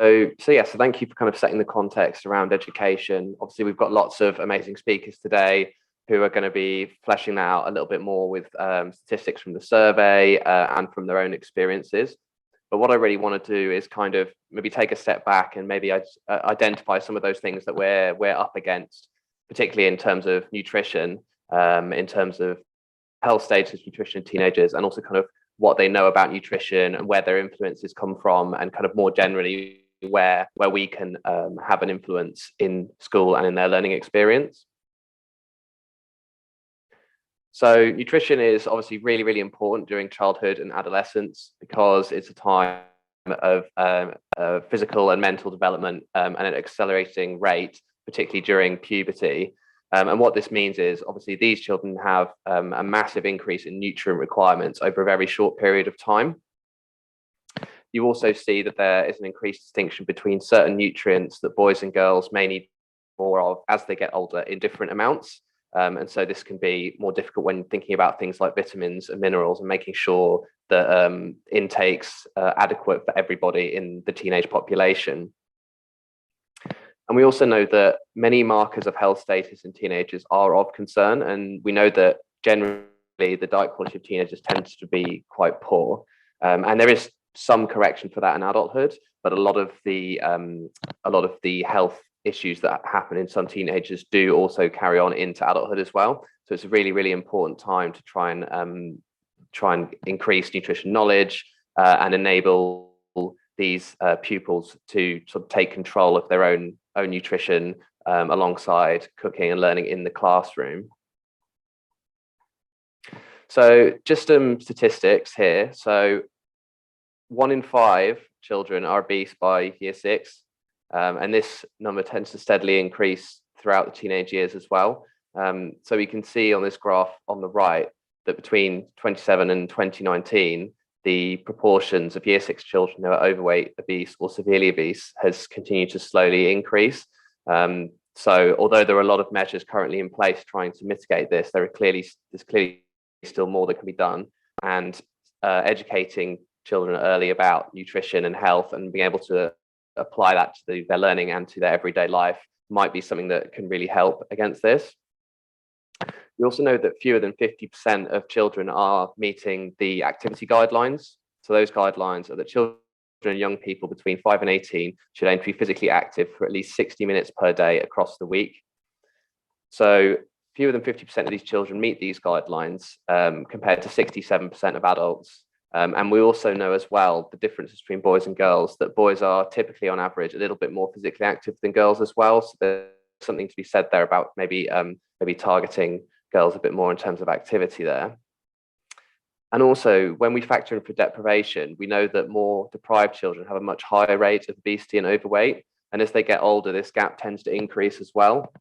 So thank you for kind of setting the context around education. Obviously, we've got lots of amazing speakers today who are going to be fleshing that out a little bit more with statistics from the survey and from their own experiences. But what I really want to do is kind of maybe take a step back and maybe identify some of those things that we're up against, particularly in terms of nutrition, in terms of health status, nutrition in teenagers, and also kind of what they know about nutrition and where their influences come from, and kind of more generally where we can have an influence in school and in their learning experience. So nutrition is obviously really, really important during childhood and adolescence because it's a time of physical and mental development at an accelerating rate, particularly during puberty. And what this means is obviously these children have a massive increase in nutrient requirements over a very short period of time. You also see that there is an increased distinction between certain nutrients that boys and girls may need more of as they get older in different amounts. And so this can be more difficult when thinking about things like vitamins and minerals and making sure that intake's adequate for everybody in the teenage population. And we also know that many markers of health status in teenagers are of concern. And we know that generally the diet quality of teenagers tends to be quite poor. And there is some correction for that in adulthood, but a lot of the health issues that happen in some teenagers do also carry on into adulthood as well. So it's a really, really important time to try and increase nutrition knowledge and enable these pupils to sort of take control of their own nutrition alongside cooking and learning in the classroom. So just some statistics here. So 1 in 5 children are obese by year 6. And this number tends to steadily increase throughout the teenage years as well. So we can see on this graph on the right that between 2017 and 2019, the proportions of year 6 children who are overweight, obese, or severely obese has continued to slowly increase. So although there are a lot of measures currently in place trying to mitigate this, there's clearly still more that can be done. And educating children early about nutrition and health and being able to apply that to their learning and to their everyday life might be something that can really help against this. We also know that fewer than 50% of children are meeting the activity guidelines. So those guidelines are that children and young people between 5 and 18 should aim to be physically active for at least 60 minutes per day across the week. So fewer than 50% of these children meet these guidelines compared to 67% of adults. And we also know as well the differences between boys and girls, that boys are typically on average a little bit more physically active than girls as well. So there's something to be said there about maybe targeting girls a bit more in terms of activity there. And also when we factor in for deprivation, we know that more deprived children have a much higher rate of obesity and overweight. And as they get older, this gap tends to increase as well.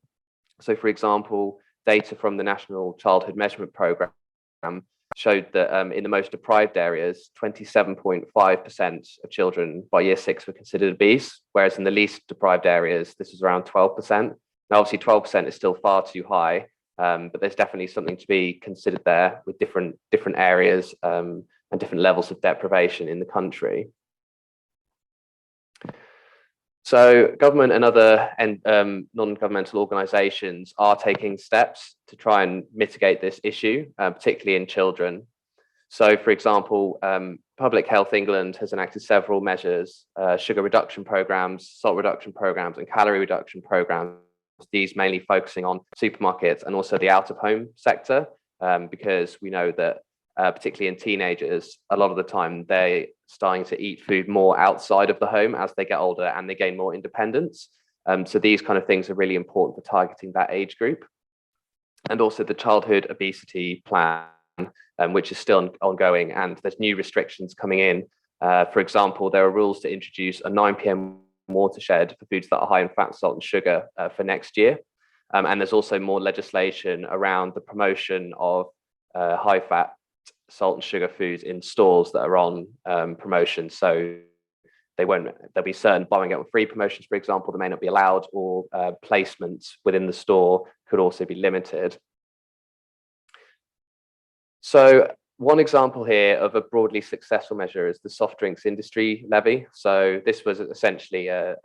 So for example, data from the National Childhood Measurement Programme showed that in the most deprived areas, 27.5% of children by year 6 were considered obese, whereas in the least deprived areas, this was around 12%. Now, obviously, 12% is still far too high, but there's definitely something to be considered there with different areas and different levels of deprivation in the country. So government and other non-governmental organisations are taking steps to try and mitigate this issue, particularly in children. So, for example, Public Health England has enacted several measures, sugar reduction programmes, salt reduction programmes and calorie reduction programmes, these mainly focusing on supermarkets and also the out-of-home sector, because we know that particularly in teenagers, a lot of the time they're starting to eat food more outside of the home as they get older and they gain more independence. So these kind of things are really important for targeting that age group. And also the childhood obesity plan, which is still ongoing, and there's new restrictions coming in. For example, there are rules to introduce a 9 p.m. watershed for foods that are high in fat, salt and sugar for next year. And there's also more legislation around the promotion of high fat, salt and sugar foods in stores that are on promotion. So there'll be certain buy one get one free promotions, for example, that may not be allowed, or placements within the store could also be limited. So One example here of a broadly successful measure is the soft drinks industry levy. So this was essentially a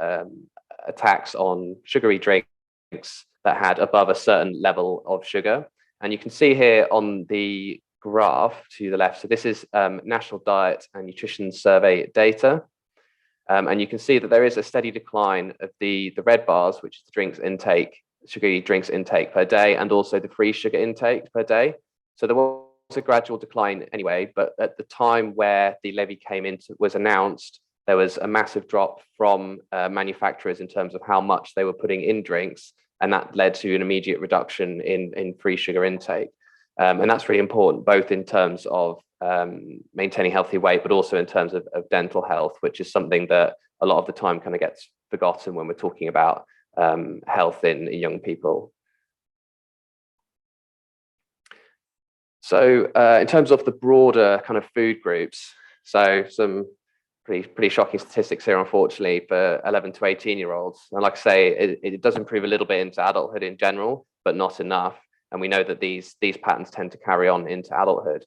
tax on sugary drinks that had above a certain level of sugar. And you can see here on the graph to the left, so this is National Diet and Nutrition Survey data. And you can see that there is a steady decline of the red bars, which is the drinks intake, sugary drinks intake per day, and also the free sugar intake per day. So there was a gradual decline anyway, but at the time where the levy was announced, there was a massive drop from manufacturers in terms of how much they were putting in drinks, and that led to an immediate reduction in free sugar intake. And that's really important, both in terms of maintaining healthy weight, but also in terms of dental health, which is something that a lot of the time kind of gets forgotten when we're talking about health in young people. So in terms of the broader kind of food groups, so some pretty shocking statistics here, unfortunately, for 11 to 18-year-olds. And like I say, it does improve a little bit into adulthood in general, but not enough. And we know that these patterns tend to carry on into adulthood.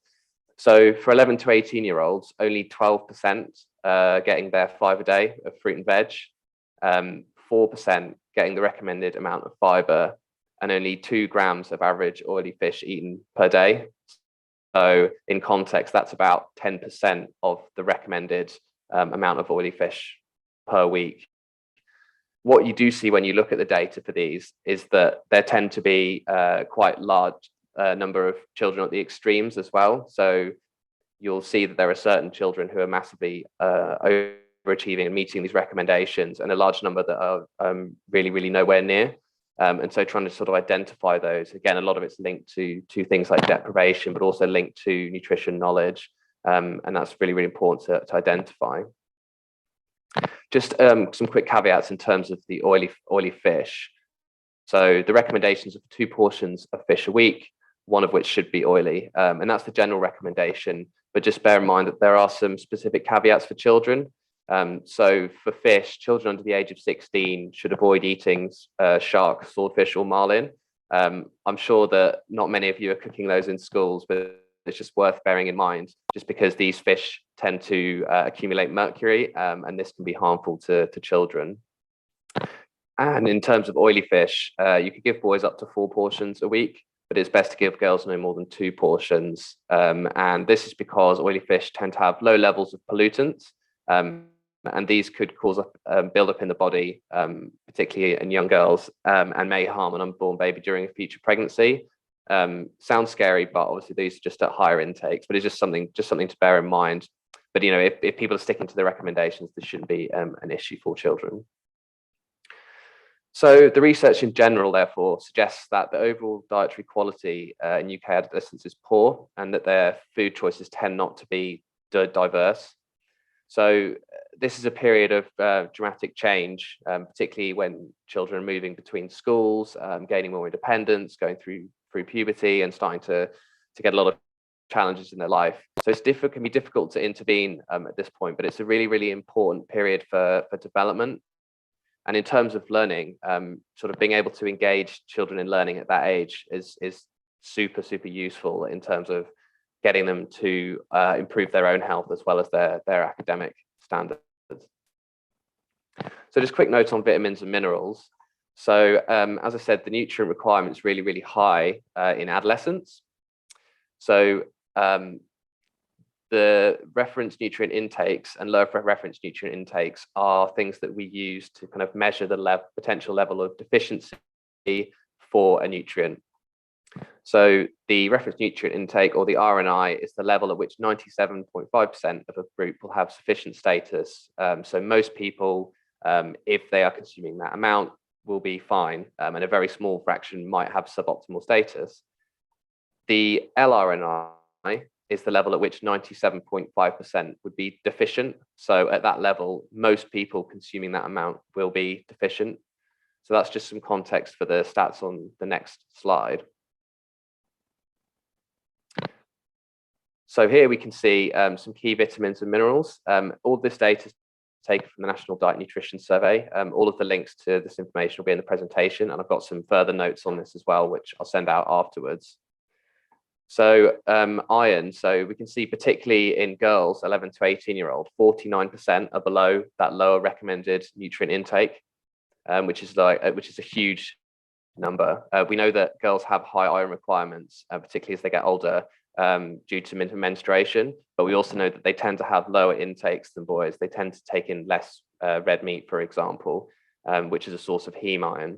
So for 11 to 18-year-olds, only 12% getting their 5 a day of fruit and veg, 4% getting the recommended amount of fiber, and only 2 grams of average oily fish eaten per day. So in context, that's about 10% of the recommended amount of oily fish per week. What you do see when you look at the data for these is that there tend to be quite large number of children at the extremes as well. So you'll see that there are certain children who are massively overachieving and meeting these recommendations, and a large number that are really, really nowhere near. And so trying to sort of identify those, again, a lot of it's linked to things like deprivation, but also linked to nutrition knowledge. And that's really, really important to identify. Just some quick caveats in terms of the oily fish. So the recommendations are for 2 portions of fish a week, one of which should be oily. And that's the general recommendation. But just bear in mind that there are some specific caveats for children. So for fish, children under the age of 16 should avoid eating shark, swordfish, or marlin. I'm sure that not many of you are cooking those in schools, but it's just worth bearing in mind, just because these fish tend to accumulate mercury, and this can be harmful to children. And in terms of oily fish, you could give boys up to 4 portions a week, but it's best to give girls no more than 2 portions. And this is because oily fish tend to have low levels of pollutants, and these could cause build up in the body, particularly in young girls, and may harm an unborn baby during a future pregnancy. Sounds scary, but obviously these are just at higher intakes, but it's just something to bear in mind. But if people are sticking to the recommendations, this shouldn't be an issue for children. So the research in general, therefore, suggests that the overall dietary quality in UK adolescents is poor, and that their food choices tend not to be diverse. So this is a period of dramatic change, particularly when children are moving between schools, gaining more independence, going through puberty, and starting to get a lot of challenges in their life. So it can be difficult to intervene at this point, but it's a really, really important period for development. And in terms of learning, sort of being able to engage children in learning at that age is super, super useful in terms of getting them to improve their own health as well as their academic standards. So just quick notes on vitamins and minerals. So as I said, the nutrient requirement is really, really high in adolescence. So the reference nutrient intakes and low reference nutrient intakes are things that we use to kind of measure the potential level of deficiency for a nutrient. So the reference nutrient intake, or the RNI, is the level at which 97.5% of a group will have sufficient status. So most people, if they are consuming that amount, will be fine, and a very small fraction might have suboptimal status. The LRNI is the level at which 97.5% would be deficient. So at that level, most people consuming that amount will be deficient. So that's just some context for the stats on the next slide. So here we can see some key vitamins and minerals. All this data is taken from the National Diet Nutrition Survey. All of the links to this information will be in the presentation, and I've got some further notes on this as well, which I'll send out afterwards. So iron, so we can see particularly in girls, 11 to 18-year-old, 49% are below that lower recommended nutrient intake, which is a huge number. We know that girls have high iron requirements, particularly as they get older, due to menstruation, but we also know that they tend to have lower intakes than boys. They tend to take in less red meat, for example, which is a source of heme iron.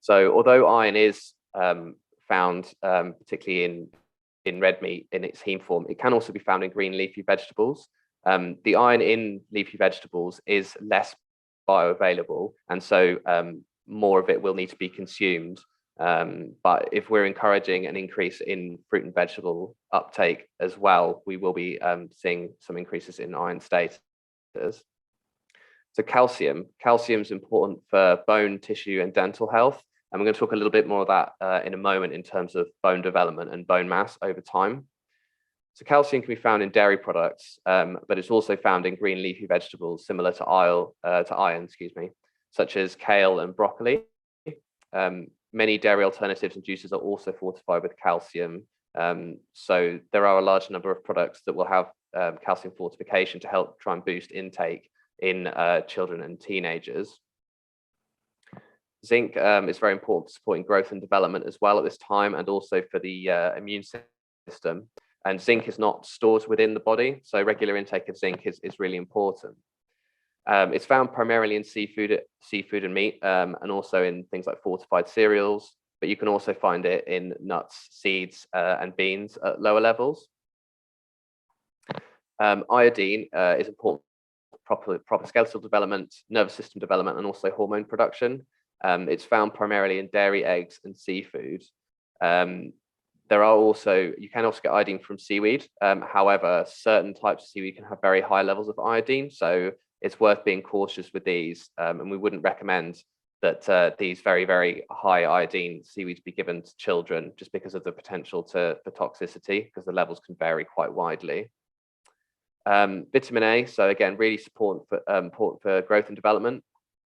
So although iron is found particularly in red meat in its heme form, it can also be found in green leafy vegetables. The iron in leafy vegetables is less bioavailable, and so more of it will need to be consumed. But if we're encouraging an increase in fruit and vegetable uptake as well, we will be seeing some increases in iron status. So calcium is important for bone, tissue, and dental health. And we're going to talk a little bit more of that in a moment in terms of bone development and bone mass over time. So calcium can be found in dairy products, but it's also found in green leafy vegetables, similar to iron, such as kale and broccoli. Many dairy alternatives and juices are also fortified with calcium. So there are a large number of products that will have calcium fortification to help try and boost intake in children and teenagers. Zinc is very important for supporting growth and development as well at this time, and also for the immune system. And zinc is not stored within the body, so regular intake of zinc is really important. It's found primarily in seafood and meat, and also in things like fortified cereals, but you can also find it in nuts, seeds, and beans at lower levels. Iodine is important for proper skeletal development, nervous system development, and also hormone production. It's found primarily in dairy, eggs, and seafood. You can also get iodine from seaweed. However, certain types of seaweed can have very high levels of iodine, so it's worth being cautious with these. And we wouldn't recommend that these very, very high iodine seaweeds be given to children just because of the potential for toxicity, because the levels can vary quite widely. Vitamin A, so again, really important for growth and development.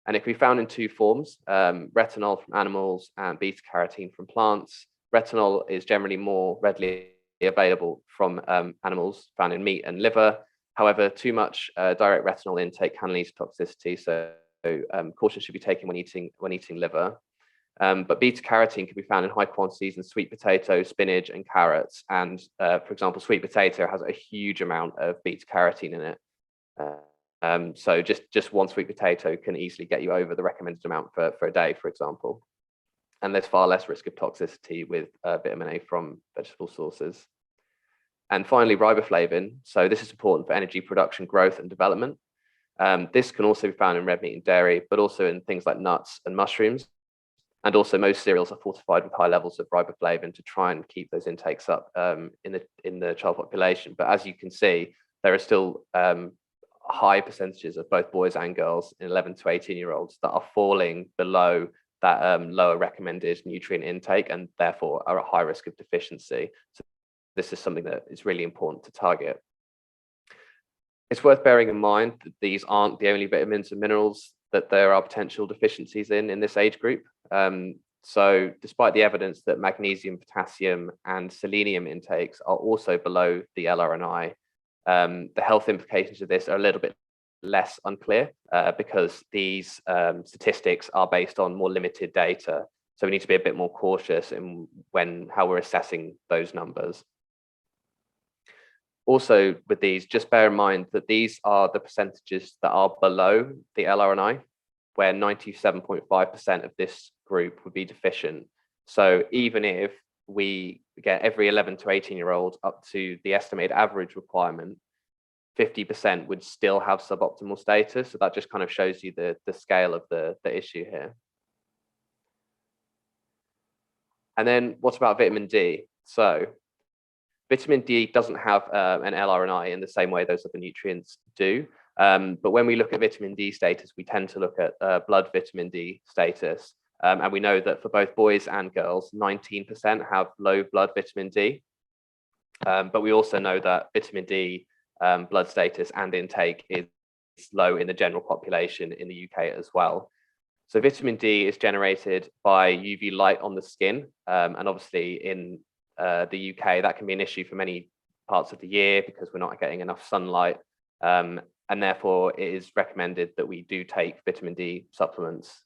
And it can be found in two forms, retinol from animals and beta carotene from plants. Retinol is generally more readily available from animals, found in meat and liver. However, too much direct retinol intake can lead to toxicity, so caution should be taken when eating liver. But beta carotene can be found in high quantities in sweet potato, spinach, and carrots. And for example, sweet potato has a huge amount of beta carotene in it. So just one sweet potato can easily get you over the recommended amount for a day, for example. And there's far less risk of toxicity with vitamin A from vegetable sources. And finally, riboflavin. So this is important for energy production, growth, and development. This can also be found in red meat and dairy, but also in things like nuts and mushrooms. And also most cereals are fortified with high levels of riboflavin to try and keep those intakes up in the child population. But as you can see, there are still high percentages of both boys and girls in 11 to 18-year-olds that are falling below that lower recommended nutrient intake, and therefore are at high risk of deficiency. So this is something that is really important to target. It's worth bearing in mind that these aren't the only vitamins and minerals that there are potential deficiencies in this age group. So despite the evidence that magnesium, potassium, and selenium intakes are also below the LRNI, the health implications of this are a little bit less unclear because these statistics are based on more limited data. So we need to be a bit more cautious in how we're assessing those numbers. Also with these, just bear in mind that these are the percentages that are below the LRNI, where 97.5% of this group would be deficient. So even if we get every 11 to 18-year-old up to the estimated average requirement, 50% would still have suboptimal status. So that just kind of shows you the scale of the issue here. And then what about vitamin D? So vitamin D doesn't have an LRNI in the same way those other nutrients do. But when we look at vitamin D status, we tend to look at blood vitamin D status. And we know that for both boys and girls, 19% have low blood vitamin D. But we also know that vitamin D blood status and intake is low in the general population in the UK as well. So vitamin D is generated by UV light on the skin, and obviously in the UK, that can be an issue for many parts of the year because we're not getting enough sunlight. And therefore, it is recommended that we do take vitamin D supplements.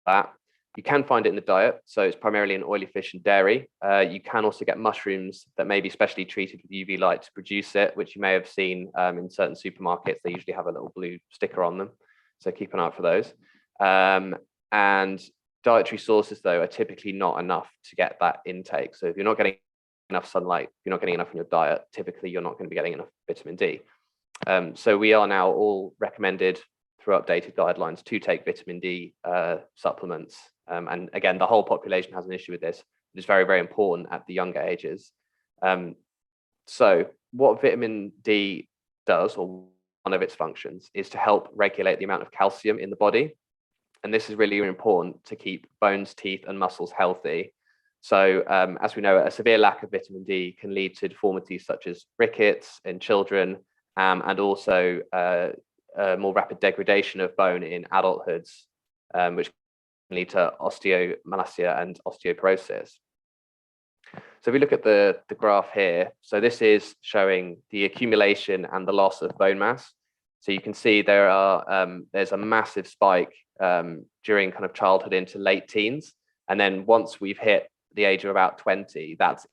That you can find it in the diet, so it's primarily in oily fish and dairy. You can also get mushrooms that may be specially treated with UV light to produce it, which you may have seen in certain supermarkets. They usually have a little blue sticker on them, so keep an eye out for those. And dietary sources, though, are typically not enough to get that intake. So if you're not getting enough sunlight, you're not getting enough in your diet, typically you're not going to be getting enough vitamin D. So we are now all recommended through updated guidelines to take vitamin D supplements. And again, the whole population has an issue with this. It's very, very important at the younger ages. So what vitamin D does, or one of its functions, is to help regulate the amount of calcium in the body. And this is really important to keep bones, teeth, and muscles healthy. So as we know, a severe lack of vitamin D can lead to deformities such as rickets in children, and also more rapid degradation of bone in adulthoods, which can lead to osteomalacia and osteoporosis. So if we look at the graph here, so this is showing the accumulation and the loss of bone mass. So you can see there's a massive spike during kind of childhood into late teens. And then once we've hit the age of about 20, that's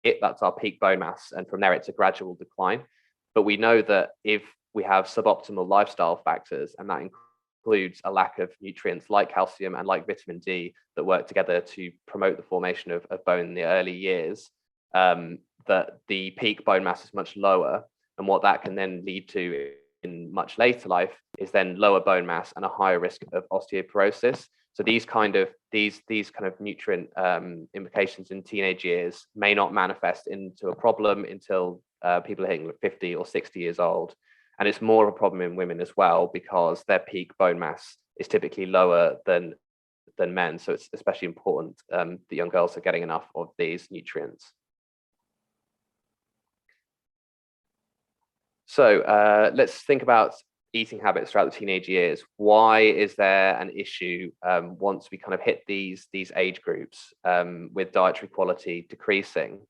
it, that's our peak bone mass. And from there, it's a gradual decline. But we know that if we have suboptimal lifestyle factors, and that includes a lack of nutrients like calcium and like vitamin D that work together to promote the formation of bone in the early years, that the peak bone mass is much lower. And what that can then lead to in much later life is then lower bone mass and a higher risk of osteoporosis. So these kind of nutrient implications in teenage years may not manifest into a problem until people are hitting 50 or 60 years old. And it's more of a problem in women as well because their peak bone mass is typically lower than men. So it's especially important that young girls are getting enough of these nutrients. So let's think about eating habits throughout the teenage years. Why is there an issue once we kind of hit these age groups with dietary quality decreasing?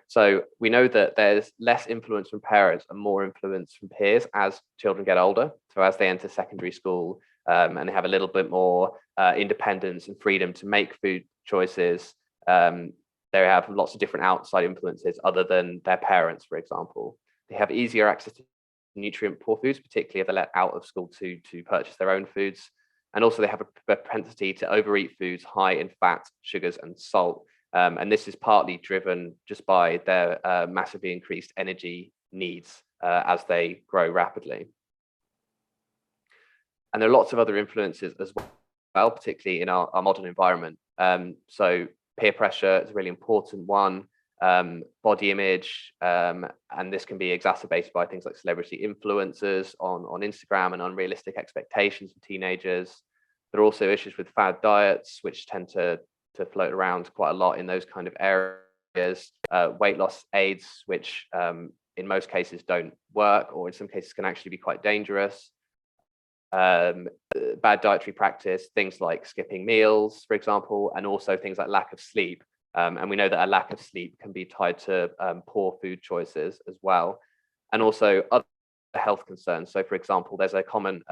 So we know that there's less influence from parents and more influence from peers as children get older. So as they enter secondary school and they have a little bit more independence and freedom to make food choices, they have lots of different outside influences other than their parents, for example. They have easier access to nutrient poor foods, particularly if they're let out of school to purchase their own foods. And also they have a propensity to overeat foods high in fat, sugars, and salt. And this is partly driven just by their massively increased energy needs as they grow rapidly. And there are lots of other influences as well, particularly in our modern environment. So peer pressure is a really important one. Body image, and this can be exacerbated by things like celebrity influencers on Instagram and unrealistic expectations of teenagers. There are also issues with fad diets, which tend to float around quite a lot in those kind of areas. Weight loss aids, which in most cases don't work, or in some cases can actually be quite dangerous. Bad dietary practice, things like skipping meals, for example, and also things like lack of sleep. And we know that a lack of sleep can be tied to poor food choices as well. And also other health concerns. So for example, there's a common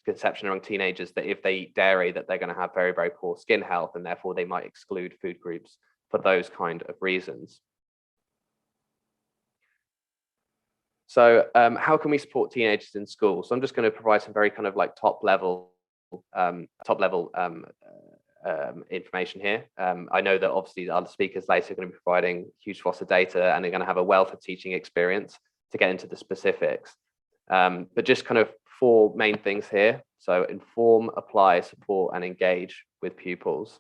conception among teenagers that if they eat dairy, that they're going to have very, very poor skin health, and therefore they might exclude food groups for those kind of reasons. So how can we support teenagers in school? So I'm just going to provide some very kind of like top level information here. I know that obviously the other speakers later are going to be providing huge swaths of data, and they're going to have a wealth of teaching experience to get into the specifics. But just kind of 4 main things here. So inform, apply, support, and engage with pupils.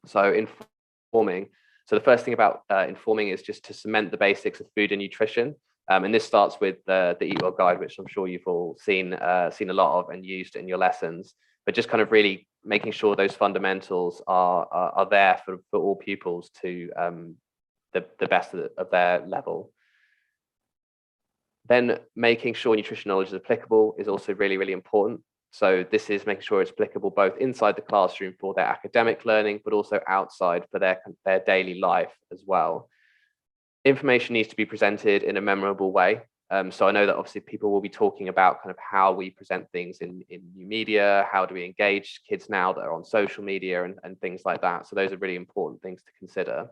So informing. So the first thing about informing is just to cement the basics of food and nutrition. And this starts with the Eat Well guide, which I'm sure you've all seen a lot of and used in your lessons. But just kind of really making sure those fundamentals are there for all pupils to the best of their level. Then making sure nutrition knowledge is applicable is also really, really important. So this is making sure it's applicable both inside the classroom for their academic learning, but also outside for their daily life as well. Information needs to be presented in a memorable way. So I know that obviously people will be talking about kind of how we present things in new media, how do we engage kids now that are on social media and things like that. So those are really important things to consider.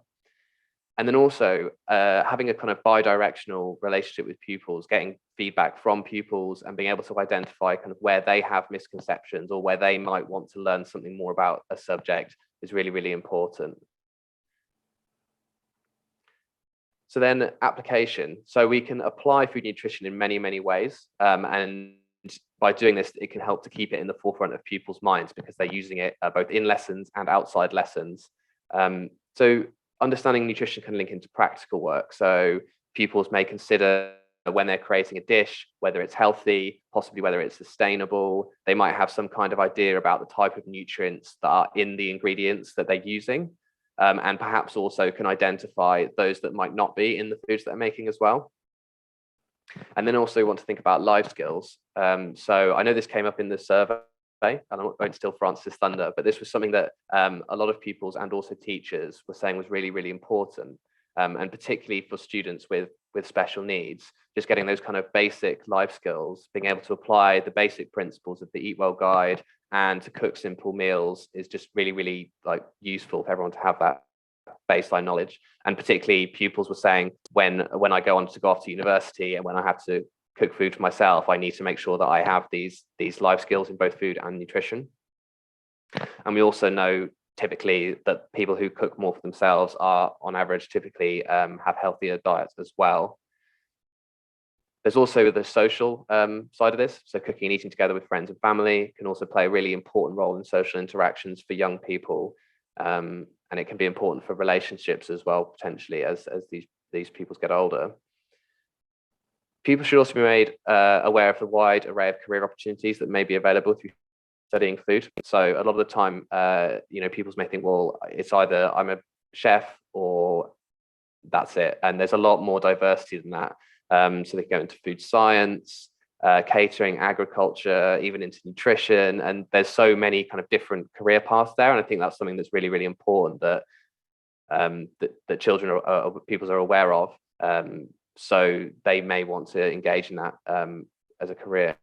And then also having a kind of bi-directional relationship with pupils, getting feedback from pupils and being able to identify kind of where they have misconceptions or where they might want to learn something more about a subject is really, really important. So then application. So we can apply food nutrition in many, many ways. And by doing this, it can help to keep it in the forefront of pupils' minds because they're using it both in lessons and outside lessons. So understanding nutrition can link into practical work. So pupils may consider when they're creating a dish, whether it's healthy, possibly whether it's sustainable. They might have some kind of idea about the type of nutrients that are in the ingredients that they're using. And perhaps also can identify those that might not be in the foods that they're making as well. And then also want to think about life skills. So I know this came up in the survey, and I'm not going to steal Francis' thunder, but this was something that a lot of pupils and also teachers were saying was really, really important. And particularly for students with special needs, just getting those kind of basic life skills, being able to apply the basic principles of the Eat Well guide and to cook simple meals is just really, really like useful for everyone to have that baseline knowledge. And particularly pupils were saying when I go on to go off to university and when I have to cook food for myself, I need to make sure that I have these life skills in both food and nutrition. And we also know typically that people who cook more for themselves are on average typically have healthier diets as well. There's also the social side of this. So cooking and eating together with friends and family can also play a really important role in social interactions for young people. And it can be important for relationships as well, potentially, as these pupils get older. People should also be made aware of the wide array of career opportunities that may be available through studying food. So a lot of the time, pupils may think, well, it's either I'm a chef or that's it. And there's a lot more diversity than that. So they go into food science, catering, agriculture, even into nutrition. And there's so many kind of different career paths there. And I think that's something that's really, really important that that children or pupils are aware of. So they may want to engage in that as a career.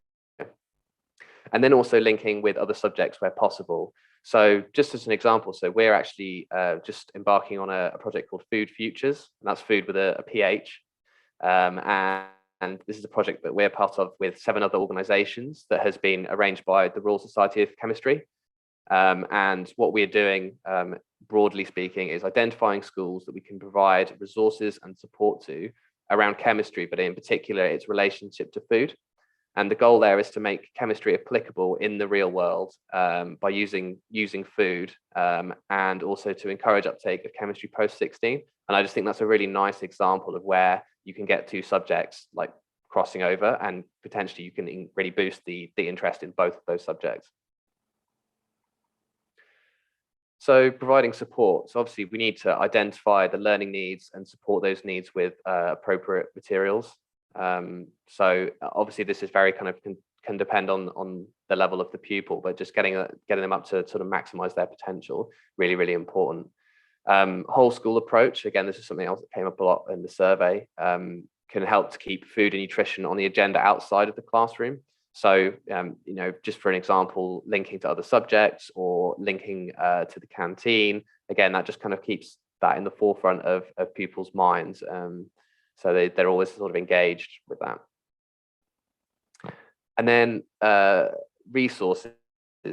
And then also linking with other subjects where possible. So just as an example, so we're actually just embarking on a project called Food Futures, and that's food with a PH. And this is a project that we're part of with 7 other organizations that has been arranged by the Royal Society of Chemistry. And what we're doing, broadly speaking, is identifying schools that we can provide resources and support to around chemistry, but in particular, its relationship to food. And the goal there is to make chemistry applicable in the real world by using food and also to encourage uptake of chemistry post-16. And I just think that's a really nice example of where you can get 2 subjects like crossing over and potentially you can really boost the interest in both of those subjects. So providing support. So obviously we need to identify the learning needs and support those needs with appropriate materials. So obviously this is very kind of can depend on the level of the pupil, but just getting them up to sort of maximize their potential, really, really important. Whole school approach, again, this is something else that came up a lot in the survey, can help to keep food and nutrition on the agenda outside of the classroom. So, just for an example, linking to other subjects or linking to the canteen, again, that just kind of keeps that in the forefront of pupils' minds. So they're always sort of engaged with that. And then resources.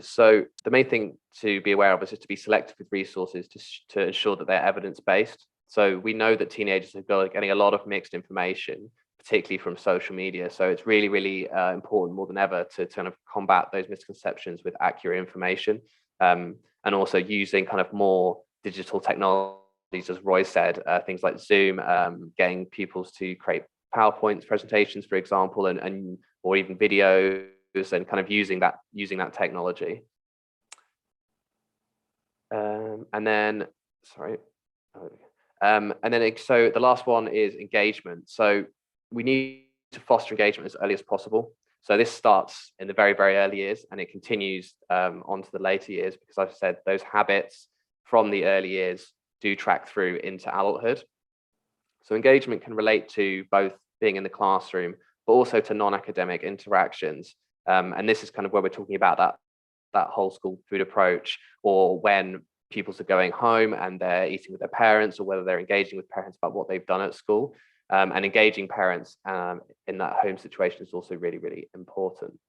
So the main thing to be aware of is just to be selective with resources to ensure that they're evidence-based. So we know that teenagers are getting a lot of mixed information, particularly from social media. So it's really, really important more than ever to kind of combat those misconceptions with accurate information, and also using kind of more digital technologies, as Roy said, things like Zoom, getting pupils to create PowerPoint presentations, for example, and or even videos, and kind of using that technology. And then so the last one is engagement. So we need to foster engagement as early as possible. So this starts in the very, very early years, and it continues onto the later years, because I've said those habits from the early years do track through into adulthood. So engagement can relate to both being in the classroom, but also to non-academic interactions. And this is kind of where we're talking about that whole school food approach, or when pupils are going home and they're eating with their parents, or whether they're engaging with parents about what they've done at school. And engaging parents in that home situation is also really, really important.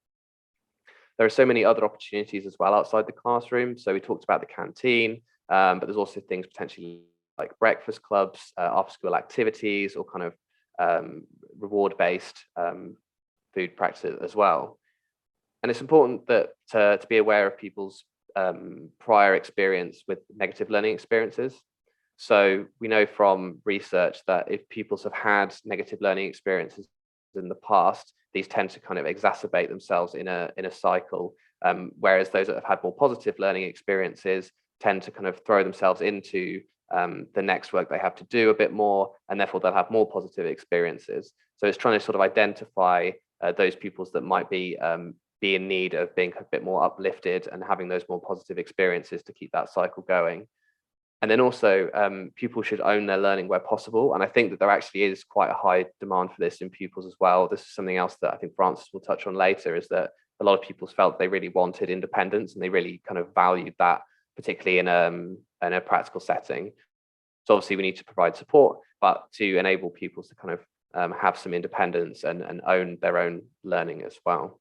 There are so many other opportunities as well outside the classroom. So we talked about the canteen, but there's also things potentially like breakfast clubs, after school activities, or kind of reward-based food practices as well. And it's important that to be aware of people's prior experience with negative learning experiences. So we know from research that if pupils have had negative learning experiences in the past, these tend to kind of exacerbate themselves in a cycle, whereas those that have had more positive learning experiences tend to kind of throw themselves into the next work they have to do a bit more, and therefore they'll have more positive experiences. So it's trying to sort of identify those pupils that might be in need of being a bit more uplifted and having those more positive experiences to keep that cycle going. And then also, pupils should own their learning where possible. And I think that there actually is quite a high demand for this in pupils as well. This is something else that I think Francis will touch on later, is that a lot of pupils felt they really wanted independence, and they really kind of valued that, particularly in a practical setting. So obviously we need to provide support, but to enable pupils to kind of have some independence and own their own learning as well.